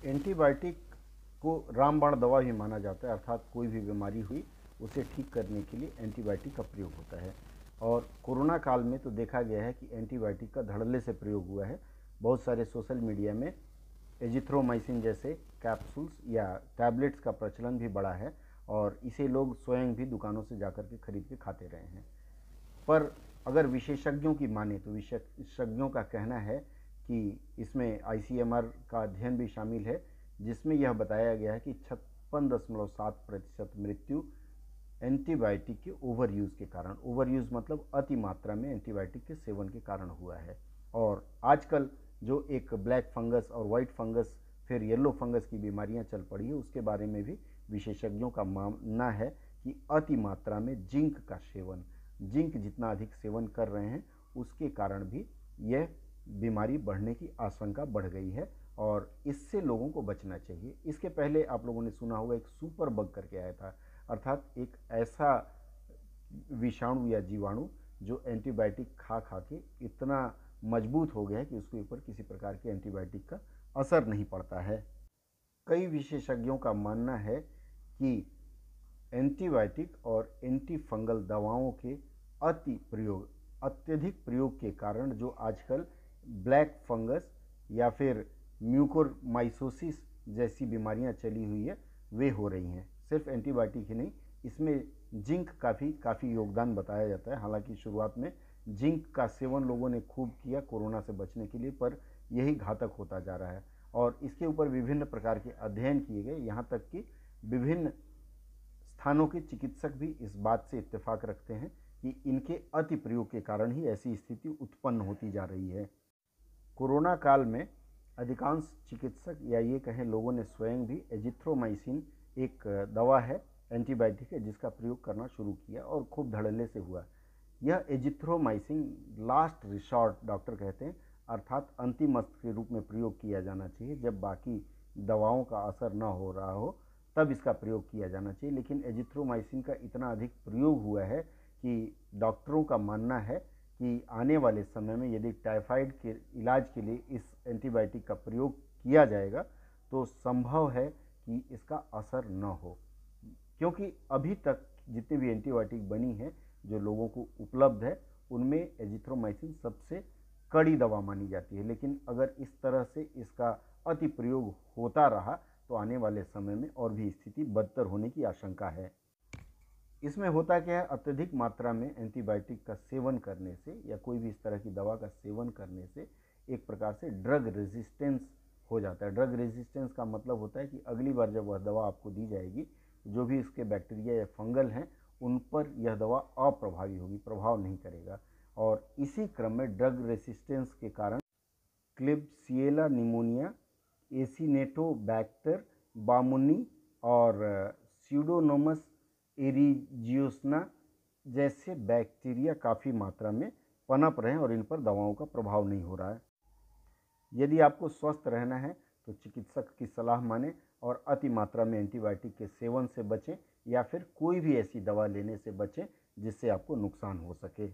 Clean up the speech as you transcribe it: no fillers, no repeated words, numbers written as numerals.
Antibiotic को रामबाण दवा भी माना जाता है, अर्थात कोई भी बीमारी हुई उसे ठीक करने के लिए एंटीबायोटिक का प्रयोग होता है। और कोरोना काल में तो देखा गया है कि एंटीबायोटिक का धड़ल्ले से प्रयोग हुआ है। बहुत सारे सोशल मीडिया में एजिथ्रोमाइसिन जैसे कैप्सूल्स या टैबलेट्स का प्रचलन भी बढ़ा है और इसे लोग स्वयं भी दुकानों से जाकर के खरीद के खाते रहे हैं। पर अगर विशेषज्ञों की माने तो विशेषज्ञों का कहना है कि इसमें आईसीएमआर का अध्ययन भी शामिल है, जिसमें यह बताया गया है कि 56.7% मृत्यु एंटीबायोटिक के ओवर यूज़ के कारण, ओवर यूज़ मतलब अति मात्रा में एंटीबायोटिक के सेवन के कारण हुआ है। और आजकल जो एक ब्लैक फंगस और वाइट फंगस फिर येलो फंगस की बीमारियां चल पड़ी है, उसके बारे में भी विशेषज्ञों का मानना है कि अति मात्रा में जिंक का सेवन, जिंक जितना अधिक सेवन कर रहे हैं उसके कारण भी यह बीमारी बढ़ने की आशंका बढ़ गई है और इससे लोगों को बचना चाहिए। इसके पहले आप लोगों ने सुना होगा एक सुपर बग करके आया था, अर्थात एक ऐसा विषाणु या जीवाणु जो एंटीबायोटिक खा खा के इतना मजबूत हो गया है कि उसके ऊपर किसी प्रकार के एंटीबायोटिक का असर नहीं पड़ता है। कई विशेषज्ञों का मानना है कि एंटीबायोटिक और एंटी फंगल दवाओं के अत्यधिक प्रयोग के कारण जो आजकल ब्लैक फंगस या फिर म्यूकोरमाइकोसिस जैसी बीमारियां चली हुई है वे हो रही हैं। सिर्फ एंटीबायोटिक ही नहीं, इसमें जिंक का भी काफ़ी योगदान बताया जाता है। हालांकि शुरुआत में जिंक का सेवन लोगों ने खूब किया कोरोना से बचने के लिए, पर यही घातक होता जा रहा है और इसके ऊपर विभिन्न प्रकार के अध्ययन किए गए। यहाँ तक कि विभिन्न स्थानों के चिकित्सक भी इस बात से इत्तेफाक रखते हैं कि इनके अति प्रयोग के कारण ही ऐसी स्थिति उत्पन्न होती जा रही है। कोरोना काल में अधिकांश चिकित्सक या ये कहें लोगों ने स्वयं भी एजिथ्रोमाइसिन एक दवा है, एंटीबायोटिक है, जिसका प्रयोग करना शुरू किया और खूब धड़ल्ले से हुआ। यह एजिथ्रोमाइसिन लास्ट रिसॉर्ट डॉक्टर कहते हैं, अर्थात अंतिम अस्त्र के रूप में प्रयोग किया जाना चाहिए। जब बाकी दवाओं का असर न हो रहा हो तब इसका प्रयोग किया जाना चाहिए। लेकिन एजिथ्रोमाइसिन का इतना अधिक प्रयोग हुआ है कि डॉक्टरों का मानना है कि आने वाले समय में यदि टाइफाइड के इलाज के लिए इस एंटीबायोटिक का प्रयोग किया जाएगा तो संभव है कि इसका असर न हो, क्योंकि अभी तक जितनी भी एंटीबायोटिक बनी है जो लोगों को उपलब्ध है उनमें एजिथ्रोमाइसिन सबसे कड़ी दवा मानी जाती है। लेकिन अगर इस तरह से इसका अति प्रयोग होता रहा तो आने वाले समय में और भी स्थिति बदतर होने की आशंका है। इसमें होता क्या है, अत्यधिक मात्रा में एंटीबायोटिक का सेवन करने से या कोई भी इस तरह की दवा का सेवन करने से एक प्रकार से ड्रग रेजिस्टेंस हो जाता है। ड्रग रेजिस्टेंस का मतलब होता है कि अगली बार जब वह दवा आपको दी जाएगी, जो भी इसके बैक्टीरिया या फंगल हैं उन पर यह दवा अप्रभावी होगी, प्रभाव नहीं करेगा। और इसी क्रम में ड्रग रेसिस्टेंस के कारण क्लिब्सिएला निमोनिया, एसिनेटोबैक्टर बामुनी और स्यूडोमोनास एरिजियोस्ना जैसे बैक्टीरिया काफ़ी मात्रा में पनप रहे हैं और इन पर दवाओं का प्रभाव नहीं हो रहा है। यदि आपको स्वस्थ रहना है तो चिकित्सक की सलाह मानें और अति मात्रा में एंटीबायोटिक के सेवन से बचें या फिर कोई भी ऐसी दवा लेने से बचें जिससे आपको नुकसान हो सके।